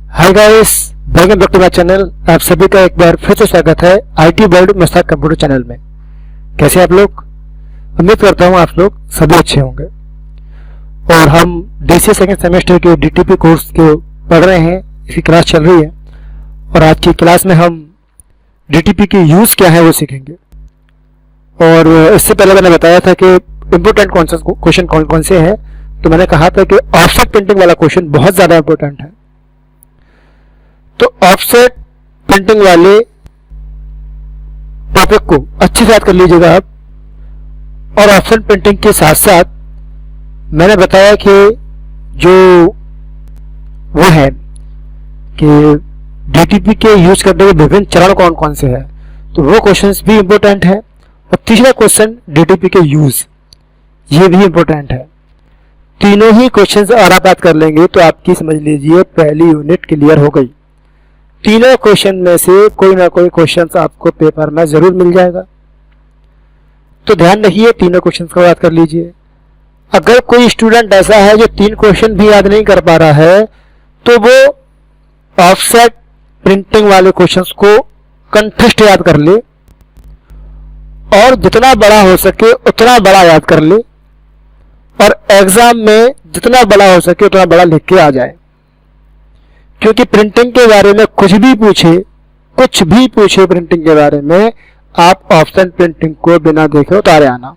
Hi guys, welcome back to my channel. आप सभी का एक बार फिर से स्वागत है IT world Mushtaq computer channel में। कैसे आप लोग? उम्मीद करता हूँ आप लोग सभी अच्छे होंगे। और हम डीसीए सेकंड सेमेस्टर के डीटीपी कोर्स को पढ़ रहे हैं, इसकी क्लास चल रही है। और आज की क्लास में हम डीटीपी की यूज़ क्या है वो सीखेंगे। और इससे पहले मैंने बताया था कि इम्पोर्टेंट क्वेश्चन कौन से हैं। तो मैंने कहा था कि ऑफसेट प्रिंटिंग वाला क्वेश्चन बहुत ज़्यादा इम्पोर्टेंट है। तो ऑफसेट प्रिंटिंग वाले टॉपिक को अच्छे से याद कर लीजिएगा आप। और ऑफसेट प्रिंटिंग के साथ साथ मैंने बताया कि जो वो है कि डीटीपी के यूज करने के विभिन्न चरण कौन कौन से हैं, तो वो क्वेश्चंस भी इम्पोर्टेंट है। और तीसरा क्वेश्चन डीटीपी के यूज, ये भी इम्पोर्टेंट है। तीनों ही क्वेश्चंस अगर आप याद कर लेंगे तो आपकी समझ लीजिए पहली यूनिट क्लियर हो गई। तीनों क्वेश्चन में से कोई ना कोई क्वेश्चन आपको पेपर में जरूर मिल जाएगा। तो ध्यान रखिए, तीनों क्वेश्चन को याद कर लीजिए। अगर कोई स्टूडेंट ऐसा है जो 3 क्वेश्चन भी याद नहीं कर पा रहा है, तो वो ऑफसेट प्रिंटिंग वाले क्वेश्चंस को कंठस्थ याद कर ले और जितना बड़ा हो सके उतना बड़ा याद कर ले, और एग्जाम में जितना बड़ा हो सके उतना बड़ा लिख के आ जाए। क्योंकि प्रिंटिंग के बारे में कुछ भी पूछे प्रिंटिंग के बारे में, आप ऑफसेट प्रिंटिंग को बिना देखे उतारे आना,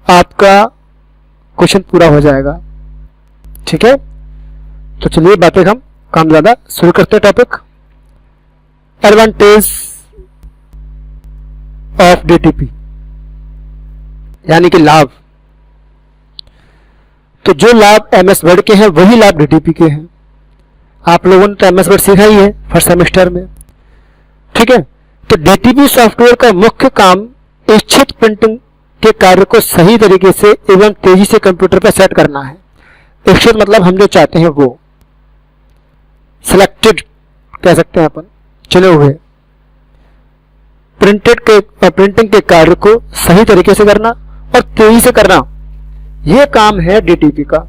आपका क्वेश्चन पूरा हो जाएगा। ठीक है, तो चलिए बातें हम काम ज्यादा शुरू करते हैं। टॉपिक एडवांटेज ऑफ डीटीपी, यानी कि लाभ। तो जो लाभ एमएस वर्ड के हैं वही लाभ डीटीपी के हैं। आप लोगों ने तो एमएस वर्ड सीखा ही है फर्स्ट सेमेस्टर में। ठीक है, तो डीटीपी सॉफ्टवेयर का मुख्य काम इच्छित प्रिंटिंग के कार्य को सही तरीके से एवं तेजी से कंप्यूटर पर सेट करना है। इच्छित मतलब हम जो चाहते हैं वो, सिलेक्टेड कह सकते हैं अपन, चुने हुए। प्रिंटिंग के कार्य को सही तरीके से करना और तेजी से करना, यह काम है डीटीपी का।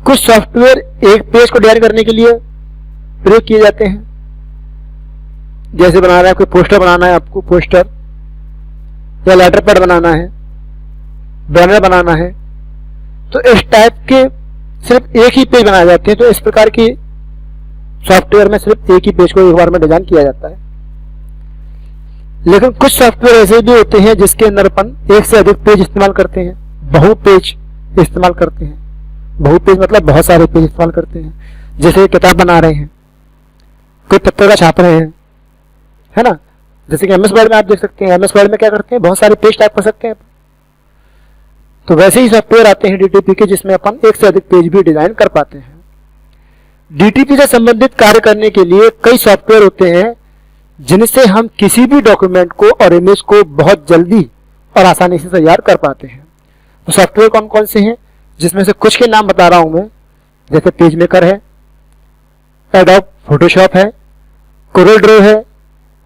कुछ सॉफ्टवेयर एक पेज को डिजाइन करने के लिए प्रयोग किए जाते हैं। जैसे बना रहे हैं, कोई पोस्टर बनाना है आपको, पोस्टर या लेटर पैड बनाना है, बैनर बनाना है, तो इस टाइप के सिर्फ एक ही पेज बनाए जाते हैं। तो इस प्रकार की सॉफ्टवेयर में सिर्फ एक ही पेज को एक बार में डिजाइन किया जाता है। लेकिन कुछ सॉफ्टवेयर ऐसे भी होते हैं जिसके अंदर अपन एक से अधिक पेज इस्तेमाल करते हैं, बहुपेज इस्तेमाल करते हैं। बहुपेज मतलब बहुत सारे पेज इस्तेमाल करते हैं। जैसे किताब बना रहे हैं, कोई पत्रिका छाप रहे हैं, है ना। जैसे कि एमएस वर्ड में आप देख सकते हैं, एमएस वर्ड में क्या करते हैं, बहुत सारे पेज टाइप कर सकते हैं। तो वैसे ही सॉफ्टवेयर आते हैं डीटीपी के, जिसमें अपन एक से अधिक पेज भी डिजाइन कर पाते हैं। डीटीपी से संबंधित कार्य करने के लिए कई सॉफ्टवेयर होते हैं जिनसे हम किसी भी डॉक्यूमेंट को और इमेज को बहुत जल्दी और आसानी से तैयार कर पाते हैं। तो सॉफ्टवेयर कौन कौन से हैं, जिसमें से कुछ के नाम बता रहा हूं मैं। जैसे पेज मेकर है, एडोब फोटोशॉप है, कोरल ड्रॉ है,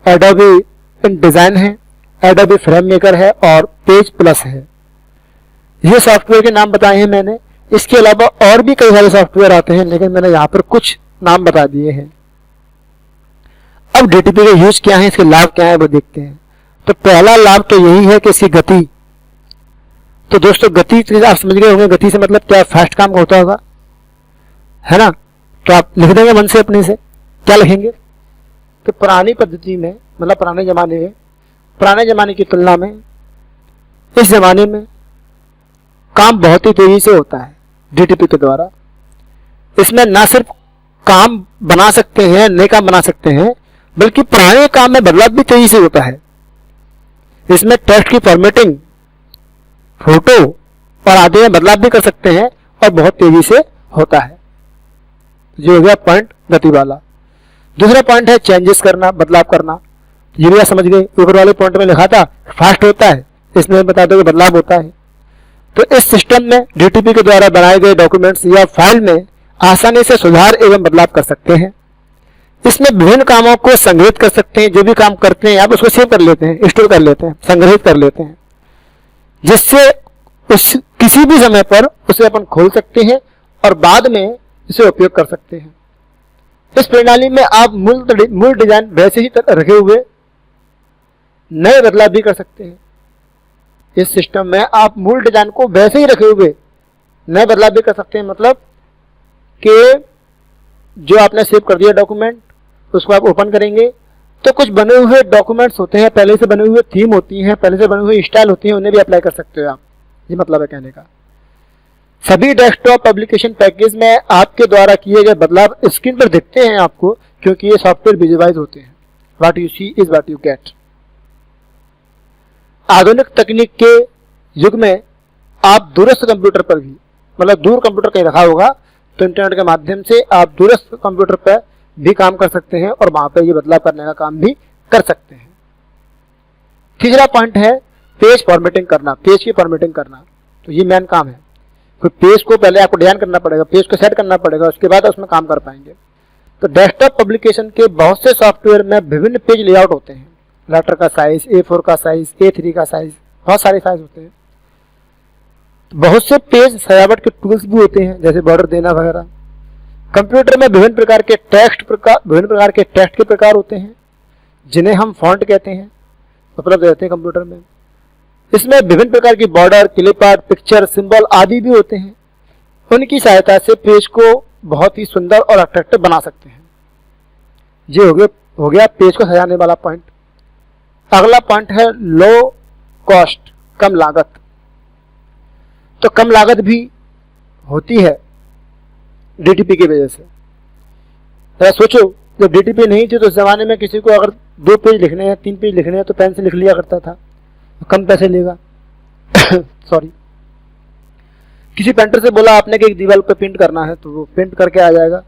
एडोबी InDesign है, एडोबी फ्रेम मेकर है और पेज प्लस है। ये सॉफ्टवेयर के नाम बताए हैं मैंने। इसके अलावा और भी कई सारे सॉफ्टवेयर आते हैं, लेकिन मैंने यहाँ पर कुछ नाम बता दिए हैं। अब डीटीपी का यूज क्या है, इसके लाभ क्या है वो देखते हैं। तो पहला लाभ तो यही है कि इसकी गति। तो दोस्तों गति आप समझ गए होंगे, गति से मतलब क्या, फास्ट काम होता होगा, है ना। तो आप लिख देंगे मन से अपने से, क्या लिखेंगे। तो पुरानी पद्धति में, मतलब पुराने जमाने की तुलना में इस जमाने में काम बहुत ही तेजी से होता है डीटीपी के द्वारा। इसमें ना सिर्फ काम बना सकते हैं, नए काम बना सकते हैं, बल्कि पुराने काम में बदलाव भी तेजी से होता है। इसमें टेक्स्ट की फॉर्मेटिंग, फोटो और आदि में बदलाव भी कर सकते हैं और बहुत तेजी से होता है। ये हो गया पॉइंट गति वाला। दूसरा पॉइंट है चेंजेस करना, बदलाव करना। ये भी आप समझ गए, ऊपर वाले पॉइंट में लिखा था फास्ट होता है, इसमें बता दो कि बदलाव होता है। तो इस सिस्टम में डीटीपी के द्वारा बनाए गए डॉक्यूमेंट्स या फाइल में आसानी से सुधार एवं बदलाव कर सकते हैं। इसमें विभिन्न कामों को संग्रहित कर सकते हैं। जो भी काम करते हैं आप उसको सेव कर लेते हैं, स्टोर कर लेते हैं, संग्रहित कर लेते हैं, जिससे किसी भी समय पर उसे अपन खोल सकते हैं और बाद में इसे उपयोग कर सकते हैं। इस प्रणाली में आप मूल डिजाइन वैसे ही रखे हुए नए बदलाव भी कर सकते हैं। इस सिस्टम में आप मूल डिजाइन को वैसे ही रखे हुए नए बदलाव भी कर सकते हैं। मतलब कि जो आपने सेव कर दिया डॉक्यूमेंट, उसको आप ओपन करेंगे तो कुछ बने हुए डॉक्यूमेंट्स होते हैं, पहले से बने हुए थीम होती हैं, पहले से बने हुए स्टाइल होती हैं, उन्हें भी अप्लाई कर सकते हो आप। ये मतलब है कहने का। सभी डेस्कटॉप एप्लीकेशन पैकेज में आपके द्वारा किए गए बदलाव स्क्रीन पर दिखते हैं आपको, क्योंकि ये सॉफ्टवेयर विजुअलाइज होते हैं। What you see is what you get. आधुनिक तकनीक के युग में आप दूरस्थ कंप्यूटर पर भी, मतलब दूर कंप्यूटर कहीं रखा होगा तो इंटरनेट के माध्यम से आप दूरस्थ कंप्यूटर पर भी काम कर सकते हैं और वहां पर ये बदलाव करने का काम भी कर सकते हैं। तीसरा पॉइंट है पेज फॉर्मेटिंग करना, पेज की फॉर्मेटिंग करना। तो ये मेन काम है। तो पेज को पहले आपको डिजाइन करना पड़ेगा, पेज को सेट करना पड़ेगा, उसके बाद उसमें काम कर पाएंगे। तो डेस्कटॉप पब्लिकेशन के बहुत से सॉफ्टवेयर में विभिन्न पेज लेआउट होते हैं। लेटर का साइज, A4 का साइज, A3 का साइज, बहुत सारे साइज होते हैं। तो बहुत से पेज सजावट के टूल्स भी होते हैं, जैसे बॉर्डर देना वगैरह। कंप्यूटर में विभिन्न प्रकार के टेक्स्ट के प्रकार होते हैं, जिन्हें हम फॉन्ट कहते हैं, उपलब्ध रहते हैं कंप्यूटर में। इसमें विभिन्न प्रकार की border, clip art, picture, symbol आदि भी होते हैं। उनकी सहायता से पेज को बहुत ही सुंदर और अट्रैक्टिव बना सकते हैं। ये हो गया पेज को सजाने वाला पॉइंट। अगला पॉइंट है लो कॉस्ट, कम लागत। तो कम लागत भी होती है डीटीपी की वजह से। जरा सोचो, जब डीटीपी नहीं थी तो उस जमाने में किसी को अगर 2 पेज लिखने हैं, 3 पेज लिखने हैं तो पेन से लिख लिया करता था, कम पैसे लेगा। सॉरी, किसी पेंटर से बोला आपने कि एक दीवार पे पेंट करना है तो वो पेंट करके आ जाएगा,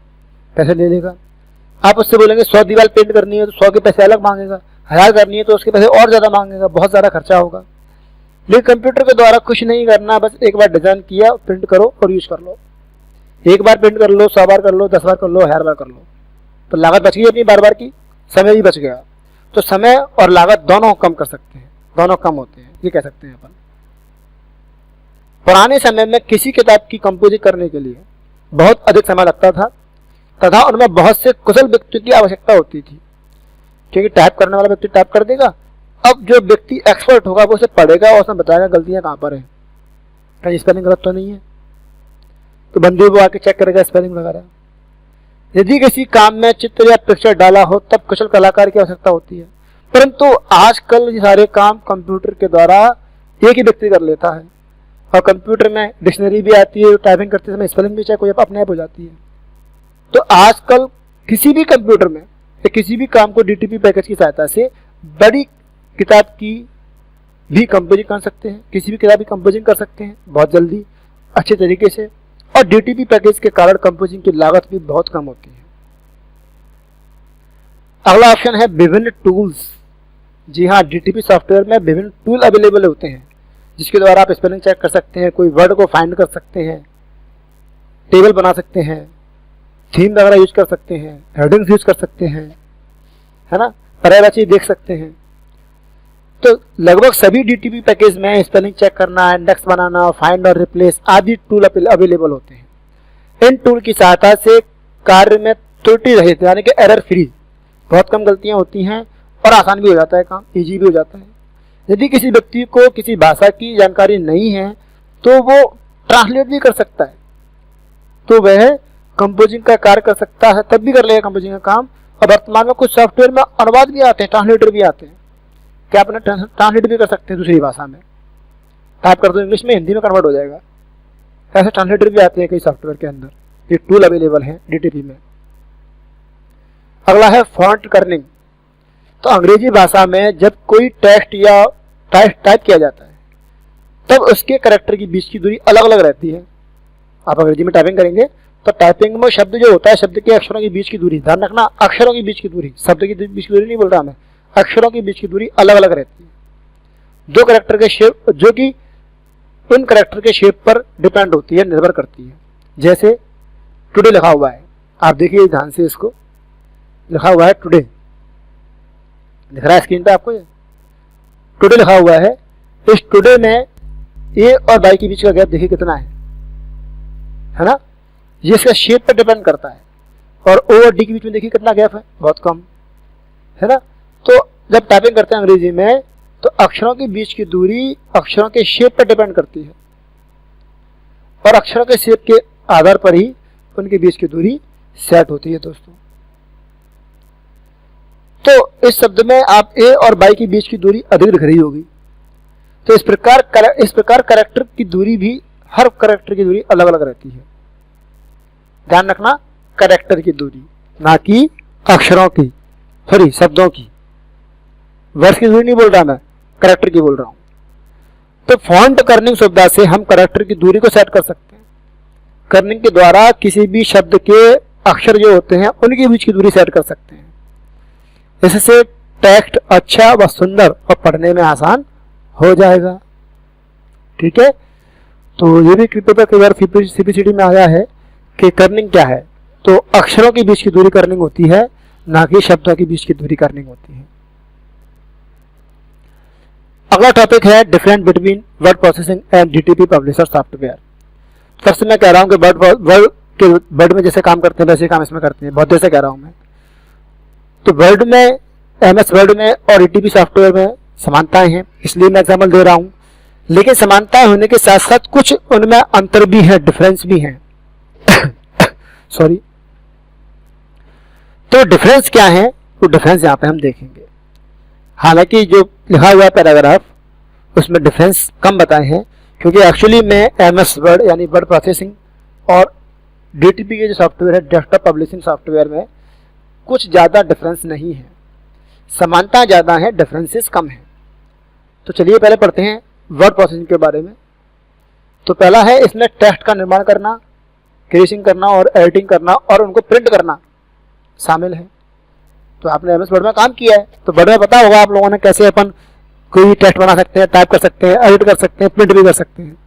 पैसे ले लेगा। आप उससे बोलेंगे 100 दीवार पेंट करनी है तो 100 के पैसे अलग मांगेगा, 1000 करनी है तो उसके पैसे और ज्यादा मांगेगा, बहुत ज्यादा खर्चा होगा। लेकिन कंप्यूटर के द्वारा कुछ नहीं करना, बस एक बार डिजाइन किया, प्रिंट करो और यूज कर लो। एक बार प्रिंट कर लो, 100 बार कर लो, 10 बार कर लो, 1000 बार कर लो, तो लागत बच गई अपनी बार बार की, समय भी बच गया। तो समय और लागत दोनों कम कर सकते हैं, दोनों कम होते हैं, ये कह सकते हैं अपन। पुराने समय में किसी किताब की कंपोजिंग करने के लिए बहुत अधिक समय लगता था तथा उनमें बहुत से कुशल व्यक्तियों की आवश्यकता होती थी, क्योंकि टाइप करने वाला व्यक्ति टाइप कर देगा। अब जो व्यक्ति एक्सपर्ट होगा वो उसे पढ़ेगा और उसमें बताएगा गलतियां कहाँ पर है, कहीं स्पेलिंग गलत तो नहीं है, तो बंदे वो आके चेक करेगा स्पेलिंग वगैरह। यदि किसी काम में चित्र या पिक्चर डाला हो तब कुशल कलाकार की आवश्यकता होती है, परंतु आजकल ये सारे काम कंप्यूटर के द्वारा एक ही व्यक्ति कर लेता है। और कंप्यूटर में डिक्शनरी भी आती है, टाइपिंग करते समय स्पेलिंग भी चेक अपने आप हो जाती है। तो आजकल किसी भी कंप्यूटर में या किसी भी काम को डीटीपी पैकेज की सहायता से बड़ी किताब की भी कंपोजिंग कर सकते हैं, किसी भी किताब की कंपोजिंग कर सकते हैं बहुत जल्दी, अच्छे तरीके से। और डीटीपी पैकेज के कारण कंपोजिंग की लागत भी बहुत कम होती है। अगला ऑप्शन है विभिन्न टूल्स। जी हाँ, डीटीपी सॉफ्टवेयर में विभिन्न टूल अवेलेबल होते हैं, जिसके द्वारा आप स्पेलिंग चेक कर सकते हैं, कोई वर्ड को फाइंड कर सकते हैं, टेबल बना सकते हैं, थीम वगैरह यूज कर सकते हैं, हेडिंग्स यूज कर सकते हैं, है ना, पर्यायवाची देख सकते हैं। तो लगभग सभी डीटीपी पैकेज में स्पेलिंग चेक करना, इंडेक्स बनाना, फाइंड और रिप्लेस आदि टूल अवेलेबल होते हैं। इन टूल की सहायता से कार्य में त्रुटि रहित यानी कि एरर फ्री, बहुत कम गलतियां होती हैं और आसान भी हो जाता है काम, इजी भी हो जाता है। यदि किसी व्यक्ति को किसी भाषा की जानकारी नहीं है तो वो ट्रांसलेट भी कर सकता है, तो वह कंपोजिंग का कार्य कर सकता है, तब भी कर लेगा कंपोजिंग का काम। और वर्तमान में कुछ सॉफ्टवेयर में अनुवाद भी आते हैं, ट्रांसलेटर भी आते हैं, क्या अपने ट्रांसलेट भी कर सकते हैं दूसरी भाषा में, टाइप कर दो इंग्लिश में, हिंदी में कन्वर्ट हो जाएगा। ऐसे ट्रांसलेटर भी आते हैं कई सॉफ्टवेयर के अंदर, ये टूल अवेलेबल है डीटीपी में। अगला है फॉन्ट कर्निंग। तो अंग्रेजी भाषा में जब कोई टेक्स्ट या टाइप किया जाता है तब उसके कैरेक्टर की बीच की दूरी अलग अलग रहती है। आप अंग्रेजी में टाइपिंग करेंगे तो टाइपिंग में शब्द जो होता है, शब्द के अक्षरों के बीच की दूरी, ध्यान रखना, अक्षरों के बीच की दूरी, शब्द की बीच की दूरी नहीं बोल रहा मैं, अक्षरों के बीच की दूरी अलग अलग रहती है। दो कैरेक्टर के शेप, जो कि उन कैरेक्टर के शेप पर डिपेंड होती है, निर्भर करती है। जैसे टुडे लिखा हुआ है, आप देखिए ध्यान से, इसको लिखा हुआ है टुडे, दिख रहा है स्क्रीन पे आपको, ये टुडे लिखा हुआ है। इस टुडे में ए और वाई के बीच का गैप देखिए कितना है ना। ये इसका शेप पर डिपेंड करता है। और ओ और डी के बीच में देखिए कितना गैप है, बहुत कम है ना। तो जब टाइपिंग करते हैं अंग्रेजी में तो अक्षरों के बीच की दूरी अक्षरों के शेप पर डिपेंड करती है और अक्षरों के शेप के आधार पर ही उनके बीच की दूरी सेट होती है दोस्तों। तो इस शब्द में आप ए और बाई के बीच की दूरी अधिक दिख रही होगी। तो इस प्रकार कैरेक्टर की दूरी भी, हर कैरेक्टर की दूरी अलग अलग रहती है। ध्यान रखना, कैरेक्टर की दूरी, ना कि अक्षरों की, सॉरी शब्दों की। वर्ड्स की दूरी नहीं बोल रहा मैं, कैरेक्टर की बोल रहा हूं। तो फॉन्ट कर्निंग सुविधा से हम कैरेक्टर की दूरी को सेट कर सकते हैं। कर्निंग के द्वारा किसी भी शब्द के अक्षर जो होते हैं उनके बीच की दूरी सेट कर सकते हैं। इससे टेक्स्ट अच्छा व सुंदर और पढ़ने में आसान हो जाएगा। ठीक है, तो ये भी पेपर कई बार सीपीसीटी में आया है कि कर्निंग क्या है। तो अक्षरों के बीच की दूरी कर्निंग होती है, ना कि शब्दों के बीच की दूरी कर्निंग होती है। अगला टॉपिक है difference between word processing and DTP publisher software. सबसे मैं कह रहा हूं कि वर्ड में जैसे काम करते हैं वैसे काम इसमें करते हैं, बहुत देर से कह रहा हूं मैं। तो वर्ड में, एमएस वर्ड में और डीटीपी सॉफ्टवेयर में समानताएं हैं, इसलिए मैं एग्जाम्पल दे रहा हूं। लेकिन समानताएं होने के साथ साथ कुछ उनमें अंतर भी है, डिफरेंस भी है। सॉरी। तो डिफरेंस क्या है, तो डिफरेंस यहां पे हम देखेंगे। हालांकि जो लिखा हुआ पैराग्राफ उसमें डिफरेंस कम बताए हैं, क्योंकि एक्चुअली में एमएस वर्ड यानी वर्ड प्रोसेसिंग और डीटीपी के जो सॉफ्टवेयर है, डेस्कटॉप पब्लिशिंग सॉफ्टवेयर में कुछ ज़्यादा डिफरेंस नहीं है। समानता ज़्यादा है, डिफरेंसेस कम है। तो चलिए पहले पढ़ते हैं वर्ड प्रोसेसिंग के बारे में। तो पहला है, इसमें टेक्स्ट का निर्माण करना, क्रिएशन करना और एडिटिंग करना और उनको प्रिंट करना शामिल है। तो आपने एमएस वर्ड में काम किया है तो वर्ड में पता होगा आप लोगों ने कैसे अपन कोई टेक्स्ट बना सकते हैं, टाइप कर सकते हैं, एडिट कर सकते हैं, प्रिंट भी कर सकते हैं।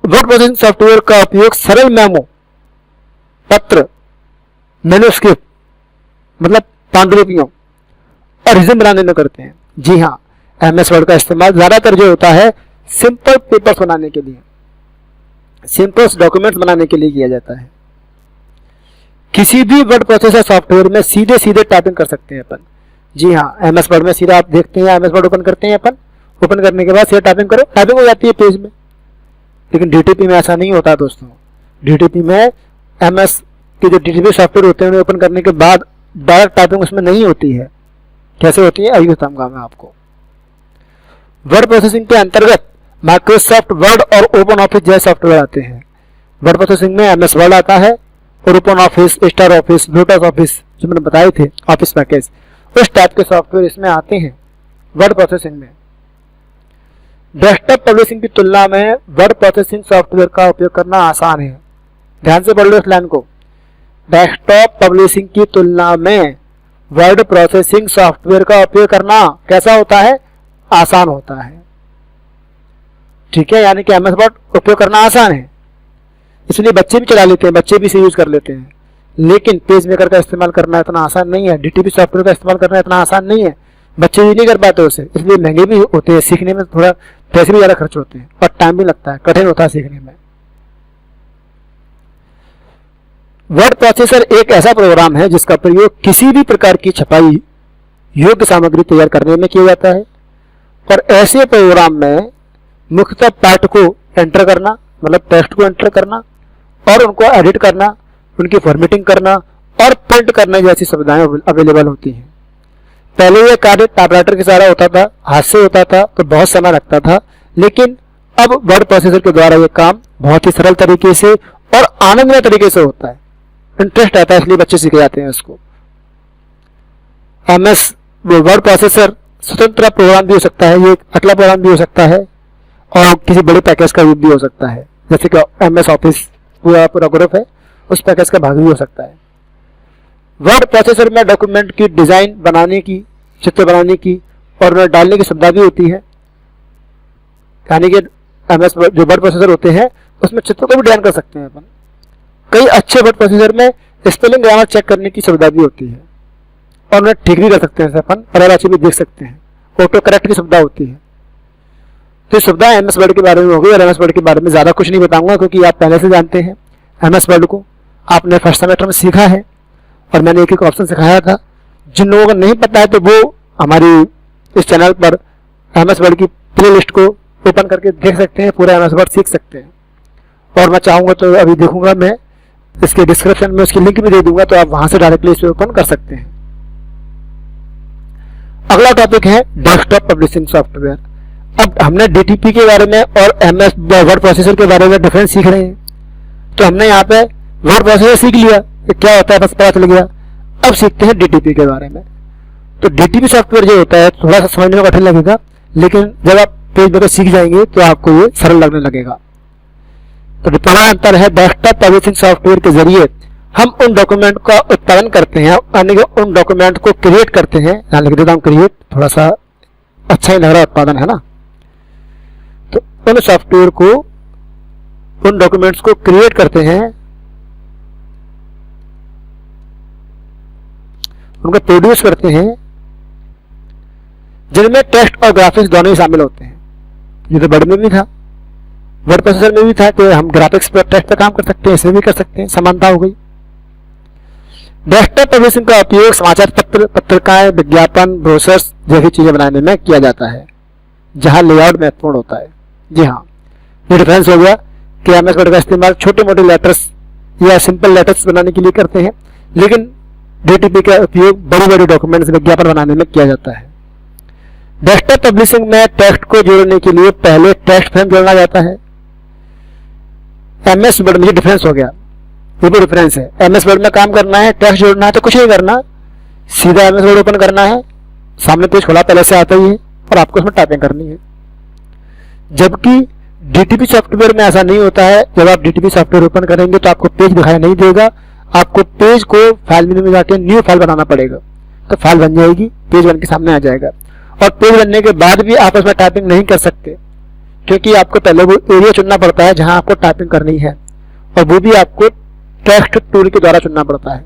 वर्ड प्रोसेसिंग सॉफ्टवेयर का उपयोग सरल मेमो, पत्र, मैन्युस्क्रिप्ट मतलब पांडुलिपियों और रिज्यूम बनाने में करते हैं। जी हाँ, एमएस वर्ड का इस्तेमाल ज्यादातर जो होता है सिंपल पेपर्स बनाने के लिए, सिंपल डॉक्यूमेंट्स बनाने के लिए किया जाता है। किसी भी वर्ड प्रोसेसर सॉफ्टवेयर में सीधे सीधे टाइपिंग कर सकते हैं अपन। जी हाँ, एमएस वर्ड में सीधा आप देखते हैं, एमएस वर्ड ओपन करते हैं अपन, ओपन करने के बाद सीधा टाइपिंग करो, टाइपिंग हो जाती है पेज में। लेकिन डीटीपी में ऐसा नहीं होता दोस्तों। डीटीपी में एमएस के जो डीटीपी सॉफ्टवेयर होते हैं उन्हें ओपन करने के बाद डायरेक्ट टाइपिंग उसमें नहीं होती है। कैसे होती है अभी बताऊंगा मैं आपको। वर्ड प्रोसेसिंग के अंतर्गत माइक्रोसॉफ्ट वर्ड और ओपन ऑफिस जैसे सॉफ्टवेयर आते हैं। वर्ड प्रोसेसिंग में एमएस वर्ड आता है और open office, star office, lotus office जो मैंने बताए थे ऑफिस पैकेज, उस टाइप के सॉफ्टवेयर इसमें आते हैं वर्ड प्रोसेसिंग में। डेस्कटॉप पब्लिशिंग की तुलना में वर्ड प्रोसेसिंग सॉफ्टवेयर का उपयोग करना आसान है। ध्यान से पढ़ लो इस लाइन को। डेस्कटॉप पब्लिशिंग की तुलना में वर्ड प्रोसेसिंग सॉफ्टवेयर का उपयोग करना कैसा होता है, आसान होता है। ठीक है, यानी कि एमएस वर्ड उपयोग करना आसान है, इसलिए बच्चे भी चला लेते हैं, बच्चे भी इसे यूज कर लेते हैं। लेकिन पेज मेकर का इस्तेमाल करना इतना आसान नहीं है, डीटीपी सॉफ्टवेयर का इस्तेमाल करना इतना आसान नहीं है। बच्चे भी नहीं कर पाते उसे, इसलिए महंगे भी होते हैं, सीखने में थोड़ा पैसे भी ज्यादा खर्च होते हैं और टाइम भी लगता है, कठिन होता है सीखने में। वर्ड प्रोसेसर एक ऐसा प्रोग्राम है जिसका प्रयोग किसी भी प्रकार की छपाई योग्य सामग्री तैयार करने में किया जाता है। और ऐसे प्रोग्राम में मुख्यतः पाठ को एंटर करना, मतलब टेक्स्ट को एंटर करना और उनको एडिट करना, उनकी फॉर्मेटिंग करना और प्रिंट करने जैसी सुविधाएं अवेलेबल होती हैं। पहले यह कार्य टाइपराइटर के द्वारा होता था, हाथ से होता था तो बहुत समय लगता था। लेकिन अब वर्ड प्रोसेसर के द्वारा यह काम बहुत ही सरल तरीके से और आनंदमय तरीके से होता है। इंटरेस्ट आता है इसलिए बच्चे सीख जाते हैं उसको। एमएस वर्ड प्रोसेसर स्वतंत्र प्रोग्राम भी हो सकता है, ये अकेला प्रोग्राम भी हो सकता है और किसी बड़े पैकेज का भी हो सकता है, जैसे कि एमएस ऑफिस पूरा ग्रुप है, उस पैकेज का भाग भी हो सकता है। वर्ड प्रोसेसर में डॉक्यूमेंट की डिजाइन बनाने की, चित्र बनाने की और उन्हें डालने की सुविधा भी होती है। यानी कि एमएस जो वर्ड प्रोसेसर होते हैं उसमें चित्र को भी डिजाइन कर सकते हैं अपन। कई अच्छे वर्ड प्रोसेसर में स्पेलिंग ग्रामर चेक करने की सुविधा भी होती है और उन्हें ठीक भी कर सकते हैं अपन, और अच्छी भी देख सकते हैं। ऑटो करेक्ट की सुविधा होती है। तो सुविधा MS वर्ड के बारे में होगी, और MS वर्ड के बारे में ज़्यादा कुछ नहीं बताऊंगा क्योंकि आप पहले से जानते हैं MS वर्ड को, आपने फर्स्ट सेमेस्टर में सीखा है और मैंने एक ऑप्शन सिखाया था। जिन लोगों को नहीं पता है तो वो हमारी इस चैनल पर MS वर्ड की प्ले लिस्ट को ओपन करके देख सकते हैं, पूरा MS वर्ड सीख सकते हैं। और मैं चाहूँगा तो अभी देखूंगा, मैं इसके डिस्क्रिप्शन में उसकी लिंक भी दे दूंगा, तो आप वहां से डायरेक्टली इसे ओपन कर सकते हैं। अगला टॉपिक है डेस्कटॉप पब्लिशिंग सॉफ्टवेयर। अब हमने DTP के बारे में और MS वर्ड प्रोसेसर के बारे में डिफरेंस सीख रहे हैं। तो हमने यहाँ पे वर्ड प्रोसेसर सीख लिया कि क्या होता है, बस पता चल गया। अब सीखते हैं DTP के बारे में। तो DTP सॉफ्टवेयर जो होता है थोड़ा सा समझने में कठिन लगेगा, लेकिन जब आप पेज पर सीख जाएंगे तो आपको ये सरल लगने लगेगा। तो पहला अंतर है, डेस्कटॉप पब्लिशिंग सॉफ्टवेयर के जरिए हम उन डॉक्यूमेंट का उत्पादन करते हैं, यानी कि उन डॉक्यूमेंट को क्रिएट करते हैं। यहाँ लिख देता हूँ क्रिएट, थोड़ा सा अच्छा ही लग रहा है, उत्पादन है ना। तो उन सॉफ्टवेयर को, उन डॉक्यूमेंट्स को क्रिएट करते हैं, उनको प्रोड्यूस करते हैं, जिनमें टेक्स्ट और ग्राफिक्स दोनों ही शामिल होते हैं। ये तो वर्ड में भी था, वर्ड प्रोसेसर में भी था कि हम ग्राफिक्स पर, टेक्स्ट पर काम कर सकते हैं, इसमें भी कर सकते हैं, समानता हो गई। डेस्कटॉप पब्लिशिंग का उपयोग समाचार पत्र, पत्रिकाएं, विज्ञापन, ब्रोशर्स जैसी चीजें बनाने में किया जाता है, जहां लेआउट महत्वपूर्ण होता है। जी हाँ, ये डिफरेंस हो गया कि MS वर्ड का इस्तेमाल छोटे मोटे लेटर्स या सिंपल लेटर्स बनाने के लिए करते हैं, लेकिन DTP का उपयोग बड़ी बड़ी डॉक्यूमेंट्स, विज्ञापन बनाने में किया जाता है। डेस्कटॉप पब्लिशिंग में टेक्स्ट को जोड़ने के लिए पहले टेक्स्ट फ्रेम जोड़ना जाता है। MS वर्ड में डिफरेंस हो गया, ये भी डिफरेंस है। MS वर्ड में काम करना है, टेक्स्ट जोड़ना है तो कुछ नहीं करना, सीधा MS वर्ड ओपन करना है, सामने पेज खुला पहले से आता ही है और आपको उसमें टाइपिंग करनी है। जबकि DTP सॉफ्टवेयर में ऐसा नहीं होता है। जब आप DTP सॉफ्टवेयर ओपन करेंगे तो आपको पेज दिखाई नहीं देगा, आपको पेज को फाइल मेनू में जाके न्यू फाइल बनाना पड़ेगा, तो फाइल बन जाएगी, पेज बन के सामने आ जाएगा। और पेज बनने के बाद भी आप उसमें टाइपिंग नहीं कर सकते, क्योंकि आपको पहले वो एरिया चुनना पड़ता है जहां आपको टाइपिंग करनी है, और वो भी आपको टेक्स्ट टूल के द्वारा चुनना पड़ता है।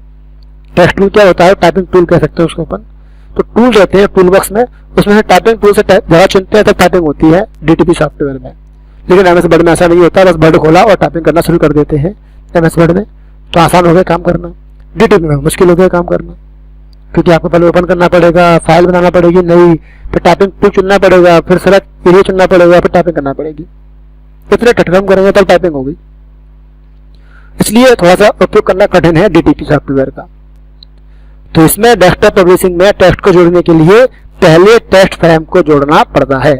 टेक्स्ट टूल क्या होता है, टाइपिंग टूल कह सकते हैं उसको अपन। तो टूल रहते हैं टूल बॉक्स में, उसमें से टाइपिंग टूल से जगह चुनते हैं तब टाइपिंग होती है DTP सॉफ्टवेयर में। लेकिन MS वर्ड में ऐसा नहीं होता, बस वर्ड खोला और टाइपिंग करना शुरू कर देते हैं MS वर्ड में, तो आसान हो गया काम करना। DTP में मुश्किल हो गया काम करना, क्योंकि आपको पहले ओपन करना पड़ेगा, फाइल बनाना पड़ेगी नई, फिर टाइपिंग टूल चुनना पड़ेगा, फिर सेलेक्ट एरिया चुनना पड़ेगा, फिर टाइपिंग करना पड़ेगी। इतने ठटकम करेंगे तब टाइपिंग होगी, इसलिए थोड़ा सा उपयोग करना कठिन है DTP सॉफ्टवेयर का। तो इसमें डेस्कटॉप पब्लिशिंग में टेक्स्ट को जोड़ने के लिए पहले टेक्स्ट फ्रेम को जोड़ना पड़ता है।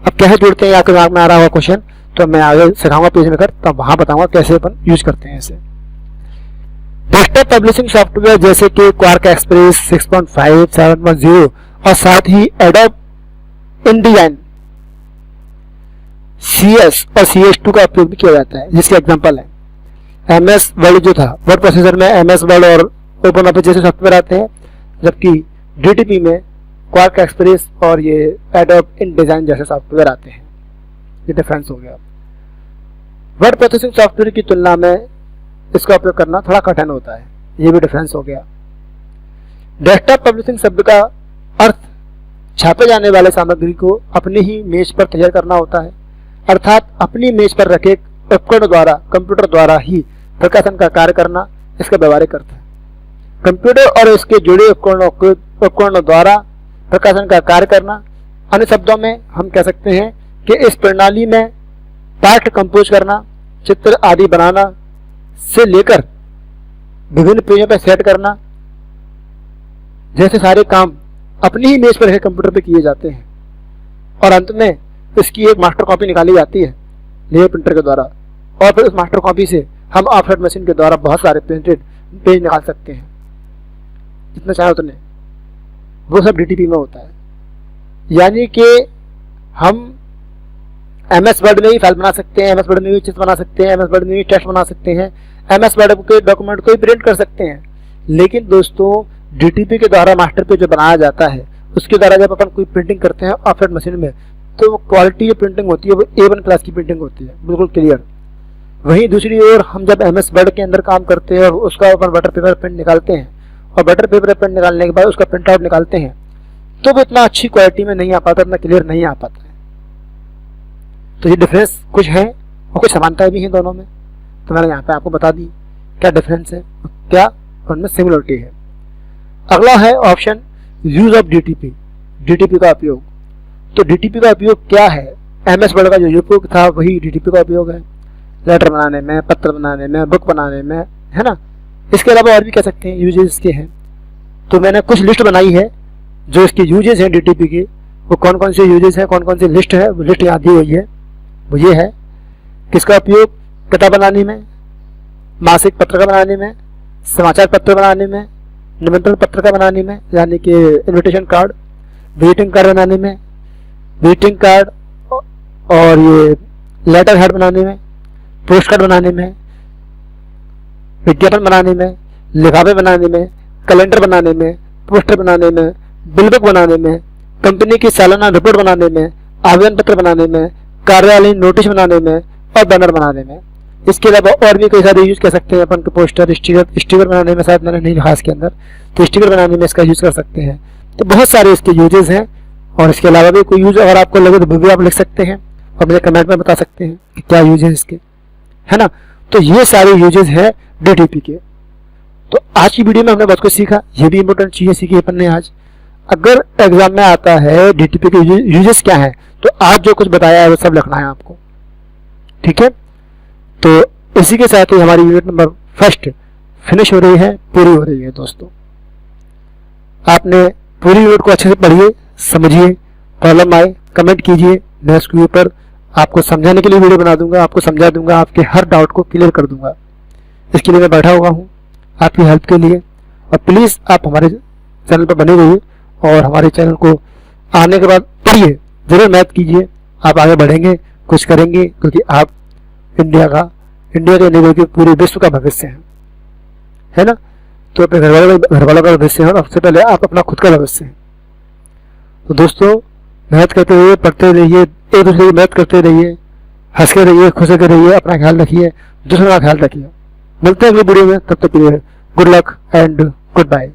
अब कैसे जोड़ते हैं, आपके दिमाग में आ रहा होगा क्वेश्चन, तो मैं आगे सिखाऊंगा पेज में कर, तब वहां बताऊंगा कैसे अपन यूज करते हैं इसे। डेस्कटॉप पब्लिशिंग सॉफ्टवेयर जैसे कि क्वार्क एक्सप्रेस 6.5, 7.0 और साथ ही एडोब InDesign CS और CS2 का उपयोग भी किया जाता है, जिसके एग्जांपल है MS वर्ड जो था, वर्ड प्रोसेसर में MS वर्ड और ओपन ऑफिस जैसे सॉफ्टवेयर आते हैं, जबकि DTP में क्वार्क एक्सप्रेस और ये एडोब InDesign जैसे सॉफ्टवेयर आते हैं। ये डिफरेंस हो गया। वर्ड प्रोसेसिंग सॉफ्टवेयर की तुलना में इसका उपयोग करना थोड़ा कठिन होता है, ये भी डिफरेंस हो गया। डेस्कटॉप पब्लिशिंग शब्द का अर्थ छापे जाने वाले सामग्री को अपनी ही मेज पर तैयार करना होता है, अर्थात अपनी मेज पर रखे उपकरण द्वारा, कंप्यूटर द्वारा ही प्रकाशन का कार्य करना इसका व्यवहारिक अर्थ है। कंप्यूटर और इसके जुड़े उपकरणों द्वारा प्रकाशन का कार्य करना। अन्य शब्दों में हम कह सकते हैं कि इस प्रणाली में पाठ कंपोज करना, चित्र आदि बनाना से लेकर विभिन्न पेजों पर सेट करना जैसे सारे काम अपनी ही मेज पर कंप्यूटर पे किए जाते हैं, और अंत में इसकी एक मास्टर कॉपी निकाली जाती है लेयर प्रिंटर के द्वारा, और फिर उस मास्टर कॉपी से हम ऑफसेट मशीन के द्वारा बहुत सारे प्रिंटेड पेज निकाल सकते हैं, जितने चाहे उतने। वो सब DTP में होता है। यानी कि हम MS वर्ड में ही फाइल बना सकते हैं, MS वर्ड में भी चित्र बना सकते हैं, MS वर्ड में भी टेक्स्ट बना सकते हैं, MS वर्ड के डॉक्यूमेंट को ही प्रिंट कर सकते हैं। लेकिन दोस्तों DTP के द्वारा मास्टर पेज जो बनाया जाता है, उसके द्वारा जब अपन कोई प्रिंटिंग करते हैं ऑफसेट मशीन में, तो वो क्वालिटी जो प्रिंटिंग होती है वो A1 क्लास की प्रिंटिंग होती है, बिल्कुल क्लियर। वहीं दूसरी ओर हम जब MS वर्ड के अंदर काम करते हैं और उसका अपन बटर पेपर प्रिंट निकालते हैं, और बटर पेपर प्रिंट निकालने के बाद उसका प्रिंट आउट निकालते हैं, तो वो इतना अच्छी क्वालिटी में नहीं आ पाता, इतना क्लियर नहीं आ पाता है। तो ये डिफरेंस कुछ है और कुछ समानताएं भी हैं दोनों में, तो मैंने यहाँ पे आपको बता दी क्या डिफरेंस है, क्या उनमें सिमिलरिटी है। अगला है option use of DTP, DTP का उपयोग। तो डीटीपी का उपयोग क्या है? एमएस वर्ड का जो उपयोग था वही डीटीपी का उपयोग है, लेटर बनाने में, पत्र बनाने में, बुक बनाने में, है ना। इसके अलावा और भी कह सकते हैं यूजेस इसके हैं। तो मैंने कुछ लिस्ट बनाई है जो इसके यूजेस हैं डीटीपी के, वो कौन कौन से यूजेस हैं, कौन कौन सी लिस्ट है, वो लिस्ट यहाँ दी हुई है। वो ये है, किसका उपयोग? किताब बनाने में, मासिक पत्र का बनाने में, समाचार पत्र बनाने में, निमंत्रण पत्र का बनाने में यानी कि इनविटेशन कार्ड, विजिटिंग कार्ड बनाने में, विजिटिंग कार्ड और ये लेटर हेड बनाने में, पोस्ट कार्ड बनाने में, विज्ञापन बनाने में, लिफाफे बनाने में, कैलेंडर बनाने में, पोस्टर बनाने में, बिल बुक बनाने में, कंपनी की सालाना रिपोर्ट बनाने में, आवेदन पत्र बनाने में, कार्यालयीन नोटिस बनाने में और बैनर बनाने में। इसके अलावा और भी कई सारे यूज कर सकते हैं अपन को, पोस्टर, स्टिकर बनाने में, शायद मैंने नहीं लिखा इसके अंदर, तो स्टिकर बनाने में इसका यूज कर सकते हैं। तो बहुत सारे इसके यूजेस हैं और इसके अलावा भी कोई यूज अगर आपको लगे तो वो भी आप लिख सकते हैं और मुझे कमेंट में बता सकते हैं कि क्या यूज है इसके, है ना। तो ये सारे यूजेस हैं डीटीपी के। तो आज की वीडियो में हमने बहुत कुछ सीखा, ये भी इंपॉर्टेंट चीजें सीखी अपन ने आज। अगर एग्जाम में आता है डीटीपी के यूजेस क्या है, तो आज जो कुछ बताया है वो सब लिखना है आपको, ठीक है। तो इसी के साथ ही हमारी यूनिट नंबर फर्स्ट फिनिश हो रही है, पूरी हो रही है दोस्तों। आपने पूरी यूनिट को अच्छे से पढ़िए, समझिए, प्रॉब्लम आए कमेंट कीजिए, मैं उसके ऊपर आपको समझाने के लिए वीडियो बना दूंगा, आपको समझा दूंगा, आपके हर डाउट को क्लियर कर दूंगा। इसके लिए मैं बैठा हुआ हूँ आपकी हेल्प के लिए। और प्लीज़ आप हमारे चैनल पर बने रहिए और हमारे चैनल को आने के बाद पढ़िए, जरूर मैथ कीजिए, आप आगे बढ़ेंगे, कुछ करेंगे, क्योंकि आप इंडिया के नहीं के पूरे विश्व का भविष्य है ना। तो अपने घर वालों का भविष्य है और सबसे पहले आप अपना खुद का भविष्य है। तो दोस्तों मेहनत करते रहिए, पढ़ते रहिए, एक दूसरे की मदद करते रहिए, हंसते रहिए, खुश होकर रहिए, अपना ख्याल रखिए, दूसरों का ख्याल रखिए। मिलते हैं अगली वीडियो में, तब तक के लिए good luck and good bye.